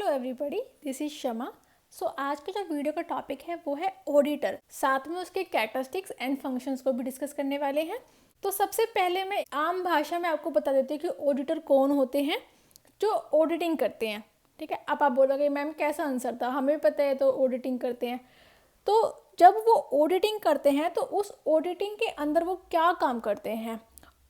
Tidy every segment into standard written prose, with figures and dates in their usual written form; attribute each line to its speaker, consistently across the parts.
Speaker 1: Hello everybody, this is शमा। सो आज का जो वीडियो का टॉपिक है वो है ऑडिटर, साथ में उसके कैरेक्टरिस्टिक्स एंड फंक्शंस को भी डिस्कस करने वाले हैं। तो सबसे पहले मैं आम भाषा में आपको बता देती हूँ कि ऑडिटर कौन होते हैं, जो ऑडिटिंग करते हैं। ठीक है, अब आप बोलोगे मैम कैसा आंसर था, हमें पता है तो ऑडिटिंग करते हैं। तो जब वो ऑडिटिंग करते हैं तो उस ऑडिटिंग के अंदर वो क्या काम करते हैं।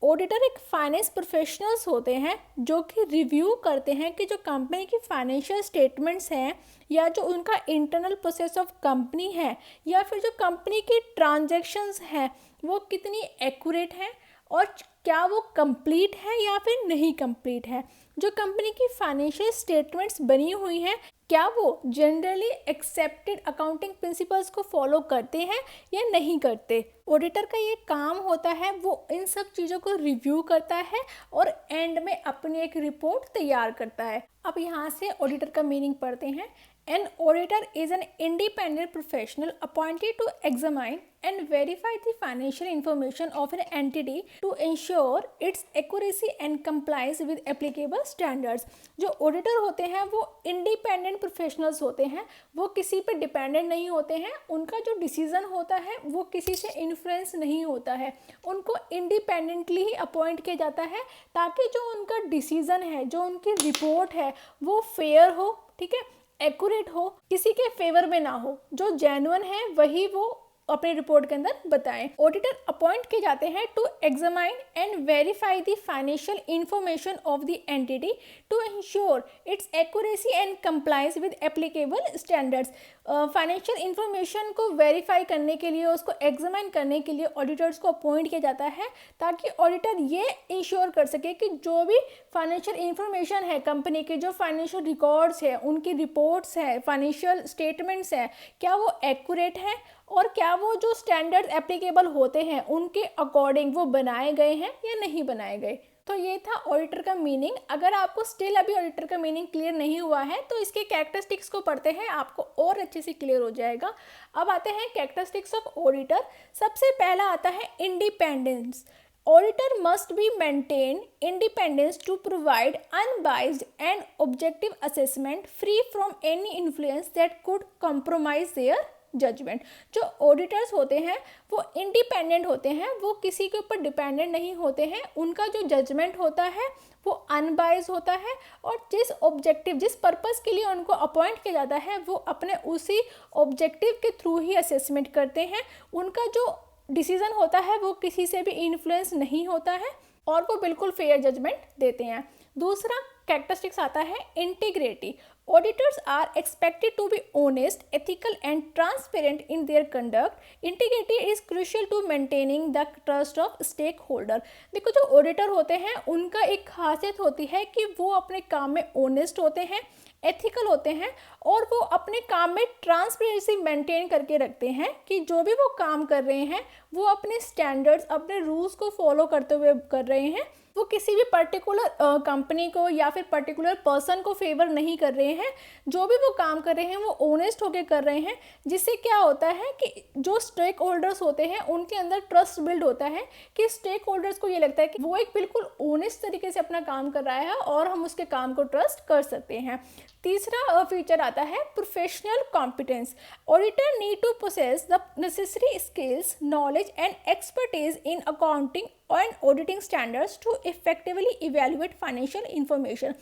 Speaker 1: ऑडिटर एक फाइनेंस प्रोफेशनल्स होते हैं जो कि रिव्यू करते हैं कि जो कंपनी की फाइनेंशियल स्टेटमेंट्स हैं या जो उनका इंटरनल प्रोसेस ऑफ कंपनी है या फिर जो कंपनी की ट्रांजैक्शंस हैं वो कितनी एक्यूरेट हैं और क्या वो कंप्लीट है या फिर नहीं कंप्लीट है। जो कंपनी की फाइनेंशियल स्टेटमेंट्स बनी हुई हैं क्या वो जनरली एक्सेप्टेड अकाउंटिंग प्रिंसिपल्स को फॉलो करते हैं या नहीं करते। ऑडिटर का ये काम होता है, वो इन सब चीज़ों को रिव्यू करता है और एंड में अपनी एक रिपोर्ट तैयार करता है। अब यहाँ से ऑडिटर का मीनिंग पढ़ते हैं। An auditor is an independent professional appointed to examine and verify the financial information of an entity to ensure its accuracy and complies with applicable standards। जो ऑडिटर होते हैं वो इंडिपेंडेंट प्रोफेशनल्स होते हैं, वो किसी पे डिपेंडेंट नहीं होते हैं, उनका जो डिसीजन होता है वो किसी से इन्फ्लुएंस नहीं होता है, उनको इंडिपेंडेंटली ही अपॉइंट किया जाता है ताकि जो उनका डिसीजन है, जो उनकी रिपोर्ट है वो फेयर हो, ठीक है, एक्यूरेट हो, किसी के फेवर में ना हो, जो जेन्युइन है वही वो अपने रिपोर्ट के अंदर बताएं। ऑडिटर अपॉइंट किए जाते हैं to examine and verify the financial information of the entity to ensure its accuracy and compliance with applicable standards. Financial information को वेरीफाई करने के लिए, उसको एग्जामाइन करने के लिए ऑडिटर्स को अपॉइंट किया जाता है ताकि ऑडिटर ये इंश्योर कर सके कि जो भी फाइनेंशियल इंफॉर्मेशन है कंपनी के, जो फाइनेंशियल रिकॉर्ड्स है, उनकी रिपोर्ट्स है, फाइनेंशियल स्टेटमेंट्स हैं, क्या वो एक्यूरेट हैं और क्या वो जो स्टैंडर्ड एप्लीकेबल होते हैं उनके अकॉर्डिंग वो बनाए गए हैं या नहीं बनाए गए। तो ये था ऑडिटर का मीनिंग। अगर आपको स्टिल अभी ऑडिटर का मीनिंग क्लियर नहीं हुआ है तो इसके कैरेक्टरिस्टिक्स को पढ़ते हैं, आपको और अच्छे से क्लियर हो जाएगा। अब आते हैं कैरेक्टरिस्टिक्स ऑफ ऑडिटर। सबसे पहला आता है independence. Auditor must be maintain independence to provide unbiased and objective assessment free from any influence that could compromise their judgment. जो ऑडिटर्स होते हैं वो इंडिपेंडेंट होते हैं, वो किसी के ऊपर डिपेंडेंट नहीं होते हैं, उनका जो जजमेंट होता है वो अनबाइज होता है और जिस ऑब्जेक्टिव, जिस पर्पस के लिए उनको अपॉइंट किया जाता है वो अपने उसी ऑब्जेक्टिव के थ्रू ही असेसमेंट करते हैं। उनका जो डिसीजन होता है वो किसी से भी इन्फ्लुएंस नहीं होता है और वो बिल्कुल फेयर जजमेंट देते हैं। दूसरा कैरेक्टरिस्टिक्स आता है integrity. Auditors are expected to be honest, ethical and transparent in their conduct. Integrity is crucial to maintaining the trust of stakeholder। देखो जो ऑडिटर होते हैं उनका एक खासियत होती है कि वो अपने काम में ऑनेस्ट होते हैं, एथिकल होते हैं और वो अपने काम में ट्रांसपेरेंसी मेंटेन करके रखते हैं कि जो भी वो काम कर रहे हैं वो अपने स्टैंडर्ड्स, अपने रूल्स को फॉलो करते हुए कर रहे हैं। वो किसी भी पर्टिकुलर कंपनी को या फिर पर्टिकुलर पर्सन को फेवर नहीं कर रहे हैं, जो भी वो काम कर रहे हैं वो ऑनेस्ट होकर कर रहे हैं, जिससे क्या होता है कि जो स्टेक होल्डर्स होते हैं उनके अंदर ट्रस्ट बिल्ड होता है कि स्टेक होल्डर्स को ये लगता है कि वो एक बिल्कुल ऑनेस्ट तरीके से अपना काम कर रहा है और हम उसके काम को ट्रस्ट कर सकते हैं। तीसरा फीचर आता है professional competence. Auditor need to possess the necessary skills, knowledge and expertise in accounting and auditing standards to effectively evaluate financial information।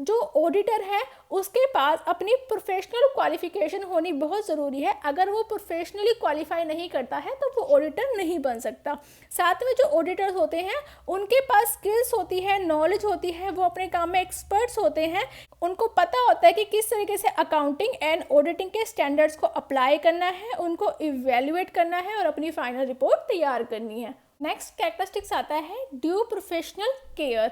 Speaker 1: जो ऑडिटर है उसके पास अपनी प्रोफेशनल क्वालिफिकेशन होनी बहुत ज़रूरी है। अगर वो प्रोफेशनली क्वालिफाई नहीं करता है तो वो ऑडिटर नहीं बन सकता। साथ में जो ऑडिटर्स होते हैं उनके पास स्किल्स होती है, नॉलेज होती है, वो अपने काम में एक्सपर्ट्स होते हैं, उनको पता होता है कि किस तरीके से अकाउंटिंग एंड ऑडिटिंग के स्टैंडर्ड्स को अप्लाई करना है, उनको इवेल्युएट करना है और अपनी फाइनल रिपोर्ट तैयार करनी है। नेक्स्ट कैरेक्टरिस्टिक्स आता है due professional care.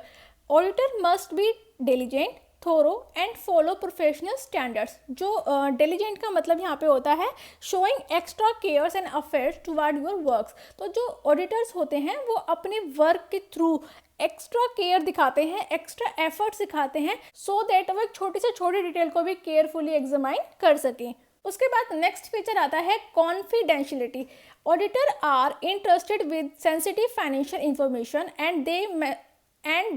Speaker 1: Auditor must be diligent, thorough and follow professional standards. जो डिलिजेंट का मतलब यहाँ पे होता है showing extra cares and affairs toward your works. तो जो ऑडिटर्स होते हैं वो अपने वर्क के थ्रू एक्स्ट्रा केयर दिखाते हैं, एक्स्ट्रा एफर्ट्स दिखाते हैं सो दैट वो एक छोटी से छोटी डिटेल को भी केयरफुली एग्जामाइन कर सकें। उसके बाद नेक्स्ट फीचर आता है confidentiality. Auditor are interested with sensitive financial information and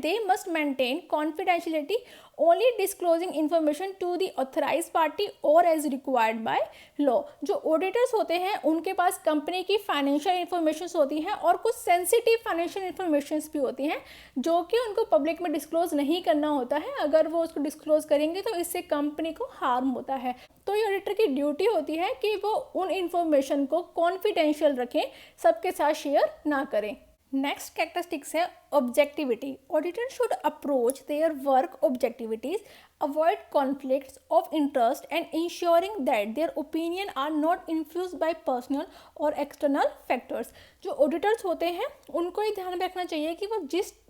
Speaker 1: they must maintain confidentiality only disclosing information to the authorise party और एज रिक्वायर्ड बाय लॉ। जो ऑडिटर्स होते हैं उनके पास कंपनी की फाइनेंशियल इंफॉर्मेशन होती हैं और कुछ सेंसिटिव फाइनेंशियल इंफॉर्मेशन भी होती हैं जो कि उनको पब्लिक में डिस्क्लोज नहीं करना होता है। अगर वो उसको डिस्क्लोज करेंगे तो इससे कंपनी को हार्म होता है। तो ये ऑडिटर की ड्यूटी होती है कि वो उन इंफॉर्मेशन को कॉन्फिडेंशियल रखें, सबके साथ शेयर ना करें। नेक्स्ट कैरेक्टरिस्टिक्स है objectivity. Auditor should approach their work objectivities, avoid conflicts of interest and ensuring that their opinion are not influenced by personal और external factors। जो ऑडिटर्स होते हैं उनको ये ध्यान में रखना चाहिए कि वो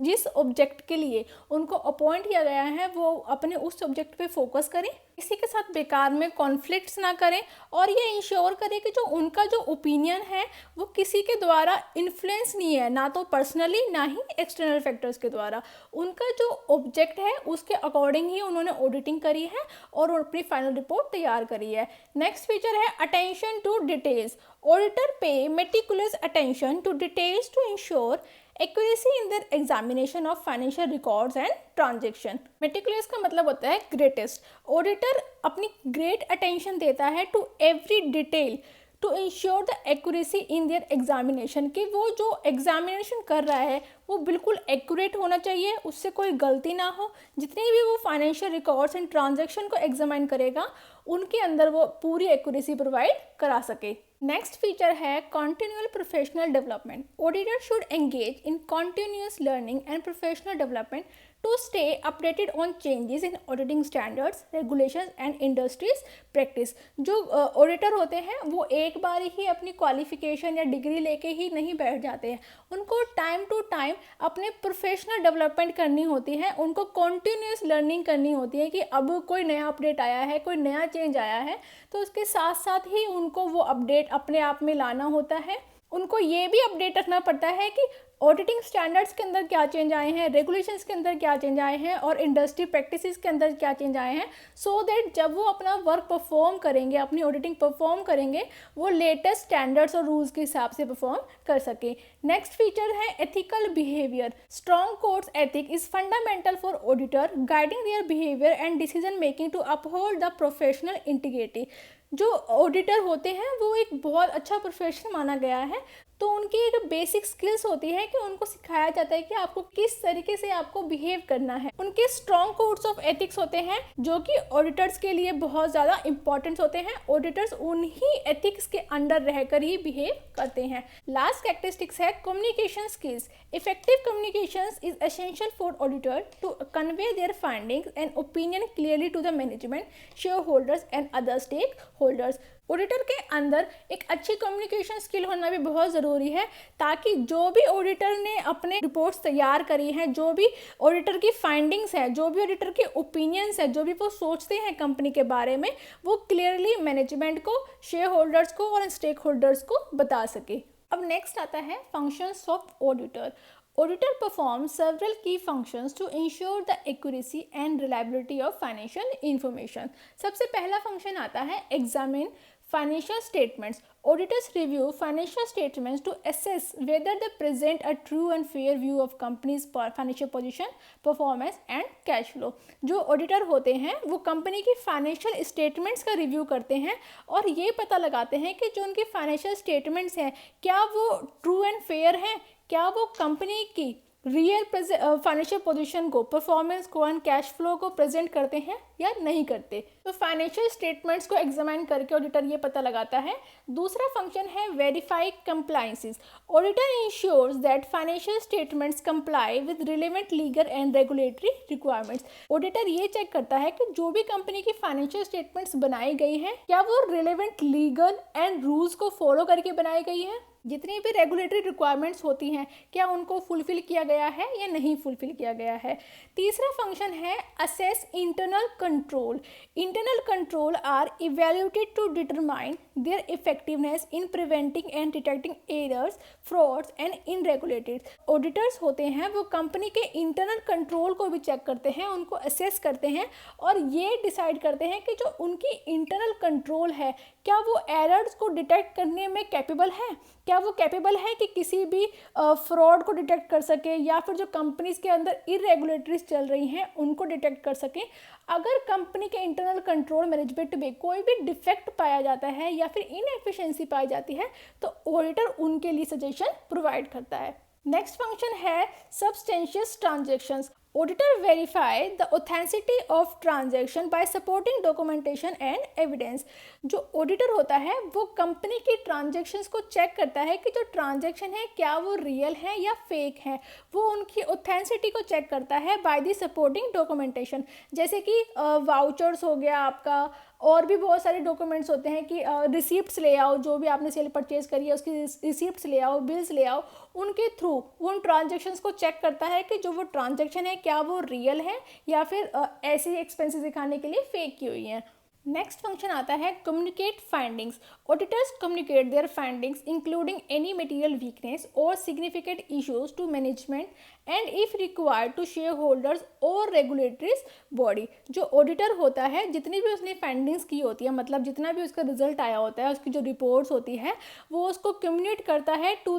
Speaker 1: जिस ऑब्जेक्ट के लिए उनको अपॉइंट किया गया है वो अपने उस ऑब्जेक्ट पे फोकस करें, किसी के साथ बेकार में कॉन्फ्लिक्ट्स ना करें और ये इंश्योर करें कि जो उनका जो ओपिनियन है वो किसी के द्वारा इन्फ्लुएंस नहीं है, ना तो पर्सनली ना ही एक्सटर्नल फैक्टर्स के द्वारा। उनका जो ऑब्जेक्ट है उसके अकॉर्डिंग ही उन्होंने ऑडिटिंग करी है और अपनी फाइनल रिपोर्ट तैयार करी है। नेक्स्ट फीचर है attention to details. Auditor pay meticulous attention to details to ensure accuracy in their examination of financial records and transaction. Meticulous का मतलब होता है ग्रेटेस्ट। ऑडिटर अपनी ग्रेट अटेंशन देता है to every detail to ensure the accuracy in their examination, कि वो जो एग्जामिनेशन कर रहा है वो बिल्कुल एक्यूरेट होना चाहिए, उससे कोई गलती ना हो। जितनी भी वो फाइनेंशियल रिकॉर्ड्स एंड ट्रांजैक्शन को एग्जामिन करेगा उनके अंदर वो पूरी एक्यूरेसी प्रोवाइड करा सके। नेक्स्ट फीचर है continual professional development. Auditor should engage in continuous learning and professional development to stay updated on changes in auditing standards, regulations and industries practice। जो ऑडिटर होते हैं वो एक बार ही अपनी क्वालिफिकेशन या डिग्री लेके ही नहीं बैठ जाते हैं, उनको टाइम टू टाइम अपने प्रोफेशनल डेवलपमेंट करनी होती है, उनको कॉन्टिन्यूस लर्निंग करनी होती है कि अब कोई नया अपडेट आया है, कोई नया चेंज आया है, तो उसके साथ साथ ही उनको वो अपडेट अपने आप में लाना होता है। उनको ये भी अपडेट रखना पड़ता है कि ऑडिटिंग स्टैंडर्ड्स के अंदर क्या चेंज आए हैं, रेगुलेशंस के अंदर क्या चेंज आए हैं और इंडस्ट्री प्रैक्टिसेस के अंदर क्या चेंज आए हैं, सो दैट जब वो अपना वर्क परफॉर्म करेंगे, अपनी ऑडिटिंग परफॉर्म करेंगे, वो लेटेस्ट स्टैंडर्ड्स और रूल्स के हिसाब से परफॉर्म कर सके। नेक्स्ट फीचर है ethical behaviour. Strong codes ethic is fundamental for auditor, guiding their behaviour and decision making to uphold the professional integrity. जो ऑडिटर होते हैं वो एक बहुत अच्छा प्रोफेशन माना गया है, तो उनकी एक बेसिक स्किल्स होती है कि उनको सिखाया जाता है कि आपको किस तरीके से आपको बिहेव करना है। उनके स्ट्रॉन्ग कोड्स ऑफ एथिक्स होते हैं जो कि ऑडिटर्स के लिए बहुत ज़्यादा इंपॉर्टेंट होते हैं। ऑडिटर्स उन्हीं एथिक्स के अंडर रहकर ही बिहेव करते हैं। लास्ट कैरेक्टरिस्टिक्स है communication skills. Effective communication is essential for auditor to convey their findings and opinion clearly to the management, shareholders and other stakeholders. Auditor के अंदर एक अच्छी कम्युनिकेशन स्किल होना भी बहुत ज़रूरी है, ताकि जो भी ऑडिटर ने अपने रिपोर्ट्स तैयार करी हैं, जो भी ऑडिटर की फाइंडिंग्स है, जो भी ऑडिटर के ओपिनियंस है, जो भी वो सोचते हैं कंपनी के बारे में, वो क्लियरली मैनेजमेंट को, शेयर होल्डर्स को और स्टेक होल्डर्स को बता सके। अब नेक्स्ट आता है functions of auditor. Auditor performs several key functions to ensure the accuracy and reliability of financial information। सबसे पहला फंक्शन आता है examine financial statements। Auditors review financial statements to assess whether they present a true and fair view of company's financial position, performance and cash flow। जो auditor होते हैं वो company की financial statements का रिव्यू करते हैं और ये पता लगाते हैं कि जो उनकी फाइनेंशियल स्टेटमेंट्स हैं क्या वो ट्रू एंड फेयर हैं, क्या वो कंपनी की रियल फाइनेंशियल पोजीशन को, परफॉर्मेंस को एंड कैश फ्लो को प्रेजेंट करते हैं या नहीं करते। तो फाइनेंशियल स्टेटमेंट्स को एग्जामिन करके ऑडिटर ये पता लगाता है। दूसरा फंक्शन है verify compliances. Auditor ensures that financial statements comply with relevant legal and regulatory requirements. Auditor ये चेक करता है कि जो भी कंपनी की फाइनेंशियल स्टेटमेंट्स बनाई गई हैं क्या वो रिलेवेंट लीगल एंड रूल्स को फॉलो करके बनाई गई हैं, जितनी भी रेगुलेटरी रिक्वायरमेंट्स होती हैं क्या उनको फुलफिल किया गया है या नहीं फुलफिल किया गया है। तीसरा फंक्शन है assess internal control. Internal control are evaluated to determine their effectiveness in preventing and detecting errors, frauds and irregulated. Auditors होते हैं वो कंपनी के इंटरनल कंट्रोल को भी चेक करते हैं, उनको असेस करते हैं और ये डिसाइड करते हैं कि जो उनकी इंटरनल कंट्रोल है क्या वो एरर्स को डिटेक्ट करने में कैपेबल है, क्या वो कैपेबल है कि किसी भी फ्रॉड को डिटेक्ट कर सके, या फिर जो कंपनीज के अंदर इरेगुलेटरीज चल रही हैं उनको डिटेक्ट कर सके। अगर कंपनी के इंटरनल कंट्रोल मैनेजमेंट में कोई भी डिफेक्ट पाया जाता है या फिर इनएफिशिएंसी पाई जाती है तो ऑडिटर उनके लिए सजेशन प्रोवाइड करता है। नेक्स्ट फंक्शन है सब्सटेंशियस transactions. Auditor verify the authenticity of transaction by supporting documentation and evidence। जो ऑडिटर होता है वो कंपनी की ट्रांजेक्शन्स को चेक करता है कि जो ट्रांजेक्शन है क्या वो रियल है या फेक है, वो उनकी ऑथेंटिसिटी को चेक करता है बाय द सपोर्टिंग डॉक्यूमेंटेशन। जैसे कि वाउचर्स हो गया आपका, और भी बहुत सारे डॉक्यूमेंट्स होते हैं कि रिसिप्ट्स ले आओ, जो भी आपने सेल परचेज करी है उसकी रिसिप्ट्स ले आओ, बिल्स ले आओ, उनके थ्रू उन ट्रांजेक्शन्स को चेक करता है कि जो वो ट्रांजेक्शन है क्या वो रियल है या फिर ऐसे एक्सपेंसेस दिखाने के लिए फेक की हुई हैं। नेक्स्ट फंक्शन आता है communicate findings. Auditors communicate their findings including any material weakness और significant issues to management and if required to shareholders और रेगुलेटरीज बॉडी। जो ऑडिटर होता है जितनी भी उसने फाइंडिंग्स की होती है, मतलब जितना भी उसका रिजल्ट आया होता है, उसकी जो रिपोर्ट्स होती है वो उसको कम्युनिकेट करता है to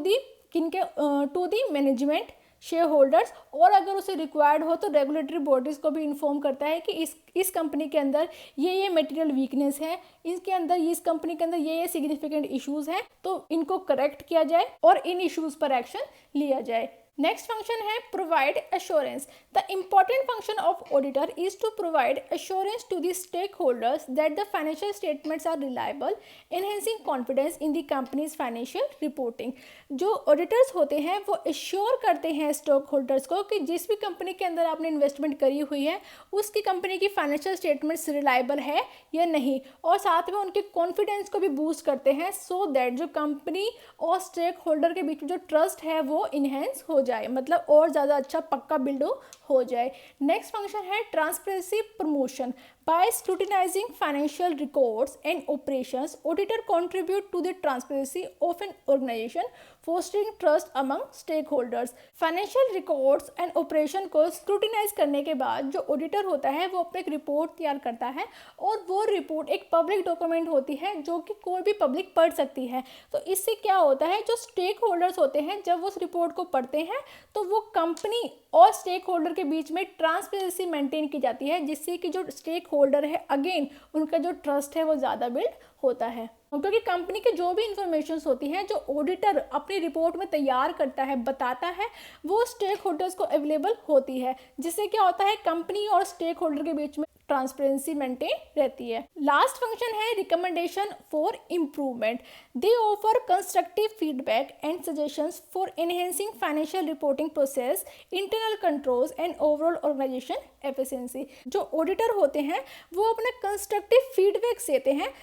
Speaker 1: the management, shareholders, और अगर उसे रिक्वायर्ड हो तो रेगुलेटरी बॉडीज़ को भी इन्फॉर्म करता है कि इस कंपनी के अंदर ये मटेरियल वीकनेस है, इसके अंदर इस कंपनी के अंदर ये सिग्निफिकेंट इश्यूज हैं, तो इनको करेक्ट किया जाए और इन इश्यूज पर एक्शन लिया जाए। नेक्स्ट फंक्शन है provide assurance. The important function of auditor is to provide assurance to the stakeholders that the financial statements are reliable, enhancing confidence in the companies financial reporting. जो auditors होते हैं वो assure करते हैं stock holders को कि जिस भी कंपनी के अंदर आपने इन्वेस्टमेंट करी हुई है उसकी कंपनी की फाइनेंशियल स्टेटमेंट्स रिलायबल है या नहीं, और साथ में उनके कॉन्फिडेंस को भी बूस्ट करते हैं सो दैट जो कंपनी और स्टेक होल्डर के बीच में जो ट्रस्ट है वो इनहेंस हो जाए, मतलब और ज़्यादा अच्छा पक्का बिल्ड हो जाए। नेक्स्ट फंक्शन है transparency promotion. By scrutinizing financial records and operations, auditor contribute to the transparency of an organization, fostering trust among stakeholders। Financial records and operation को scrutinize करने के बाद जो auditor होता है वो अपने एक रिपोर्ट तैयार करता है, और वो रिपोर्ट एक पब्लिक डॉक्यूमेंट होती है जो कि कोई भी पब्लिक पढ़ सकती है। तो इससे क्या होता है, जो स्टेक होल्डर्स होते हैं जब उस रिपोर्ट को पढ़ते हैं तो वो कंपनी और स्टेक होल्डर के बीच में ट्रांसपेरेंसी मेंटेन की जाती है, जिससे कि जो स्टेक होल्डर है अगेन उनका जो ट्रस्ट है वो ज़्यादा बिल्ड होता है, क्योंकि कंपनी के जो भी इंफॉर्मेशन होती हैं जो ऑडिटर अपनी रिपोर्ट में तैयार करता है, बताता है, वो स्टेक होल्डर्स को अवेलेबल होती है, जिससे क्या होता है कंपनी और स्टेक होल्डर के बीच में ट्रांसपेरेंसी मेंटेन रहती है। लास्ट फंक्शन है recommendation for improvement. They offer constructive feedback and suggestions for enhancing financial reporting process, internal controls and overall organisation efficiency. जो ऑडिटर होते हैं वो अपना कंस्ट्रक्टिव फीडबैक देते हैं,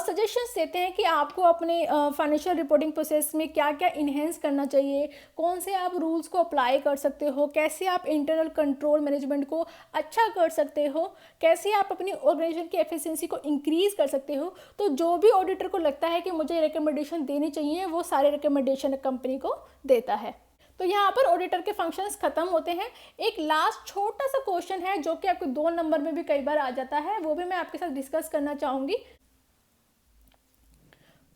Speaker 1: सजेशंस देते हैं कि आपको अपने फाइनेंशियल रिपोर्टिंग प्रोसेस में क्या क्या इन्हेंस करना चाहिए, कौन से आप रूल्स को अप्लाई कर सकते हो, कैसे आप इंटरनल कंट्रोल मैनेजमेंट को अच्छा कर सकते हो, कैसे आप अपनी ऑर्गेनाइजेशन की एफिशिएंसी को इंक्रीज कर सकते हो। तो जो भी ऑडिटर को लगता है कि मुझे रिकमेंडेशन देनी चाहिए वो सारे रिकमेंडेशन कंपनी को देता है। तो यहाँ पर ऑडिटर के फंक्शंस खत्म होते हैं। एक लास्ट छोटा सा क्वेश्चन है जो कि आपको 2 नंबर में भी कई बार आ जाता है, वो भी मैं आपके साथ डिस्कस करना चाहूँगी।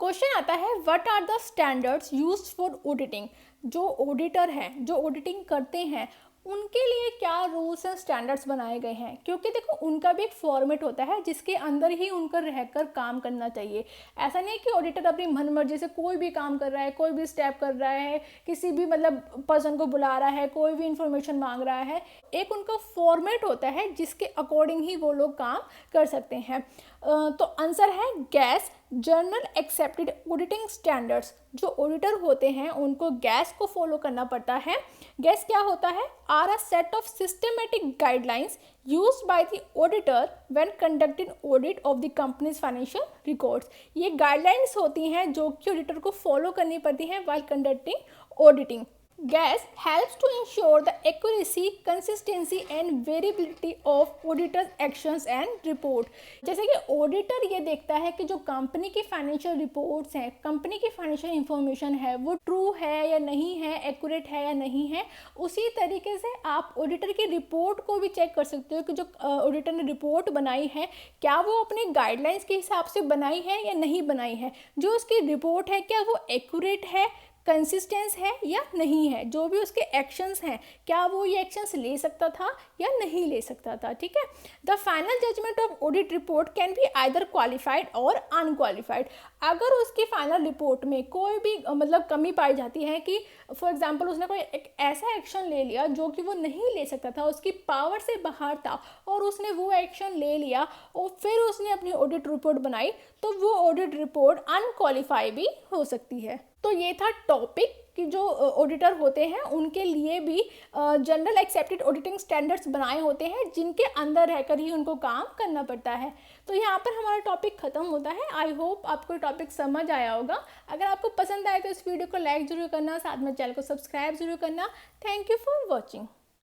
Speaker 1: क्वेश्चन आता है what are the standards used for auditing. जो ऑडिटर हैं, जो ऑडिटिंग करते हैं, उनके लिए क्या रूल्स एंड स्टैंडर्ड्स बनाए गए हैं, क्योंकि देखो उनका भी एक फॉर्मेट होता है जिसके अंदर ही उनका रहकर काम करना चाहिए। ऐसा नहीं है कि ऑडिटर अपनी मनमर्जी से कोई भी काम कर रहा है, कोई भी स्टेप कर रहा है, किसी भी मतलब पर्सन को बुला रहा है, कोई भी इंफॉर्मेशन मांग रहा है। एक उनका फॉर्मेट होता है जिसके अकॉर्डिंग ही वो लोग काम कर सकते हैं। तो आंसर है gas, journal accepted auditing standards. जो ऑडिटर होते हैं उनको गैस को फॉलो करना पड़ता है। गैस क्या होता है, are a set of systematic guidelines used by the auditor when conducting audit of the companies financial records. ये गाइडलाइंस होती हैं जो कि ऑडिटर को फॉलो करनी पड़ती हैं while conducting auditing. GAS helps to ensure the accuracy, consistency and variability of auditor's actions and report। जैसे कि ऑडिटर ये देखता है कि जो कंपनी की फाइनेंशियल रिपोर्ट्स हैं, कंपनी की फाइनेंशियल इंफॉर्मेशन है, वो ट्रू है या नहीं है, एक्यूरेट है या नहीं है। उसी तरीके से आप ऑडिटर की रिपोर्ट को भी चेक कर सकते हो कि जो ऑडिटर ने रिपोर्ट बनाई है क्या वो अपने गाइडलाइंस के हिसाब से बनाई है या नहीं बनाई है। जो उसकी रिपोर्ट है क्या वो एक्यूरेट है, कंसिस्टेंस है या नहीं है। जो भी उसके एक्शंस हैं क्या वो ये एक्शंस ले सकता था या नहीं ले सकता था। ठीक है। The final judgement of audit report can be either qualified और अनक्वालिफाइड। अगर उसकी फाइनल रिपोर्ट में कोई भी मतलब कमी पाई जाती है कि फॉर एग्जांपल उसने कोई एक ऐसा एक्शन ले लिया जो कि वो नहीं ले सकता था, उसकी पावर से बाहर था और उसने वो एक्शन ले लिया और फिर उसने अपनी ऑडिट रिपोर्ट बनाई, तो वो ऑडिट रिपोर्ट अनक्वालिफाई भी हो सकती है। तो ये था टॉपिक कि जो ऑडिटर होते हैं उनके लिए भी जनरल एक्सेप्टेड ऑडिटिंग स्टैंडर्ड्स बनाए होते हैं जिनके अंदर रहकर ही उनको काम करना पड़ता है। तो यहाँ पर हमारा टॉपिक ख़त्म होता है। आई होप आपको टॉपिक समझ आया होगा। अगर आपको पसंद आए तो इस वीडियो को लाइक ज़रूर करना, साथ में चैनल को सब्सक्राइब ज़रूर करना। Thank you for watching.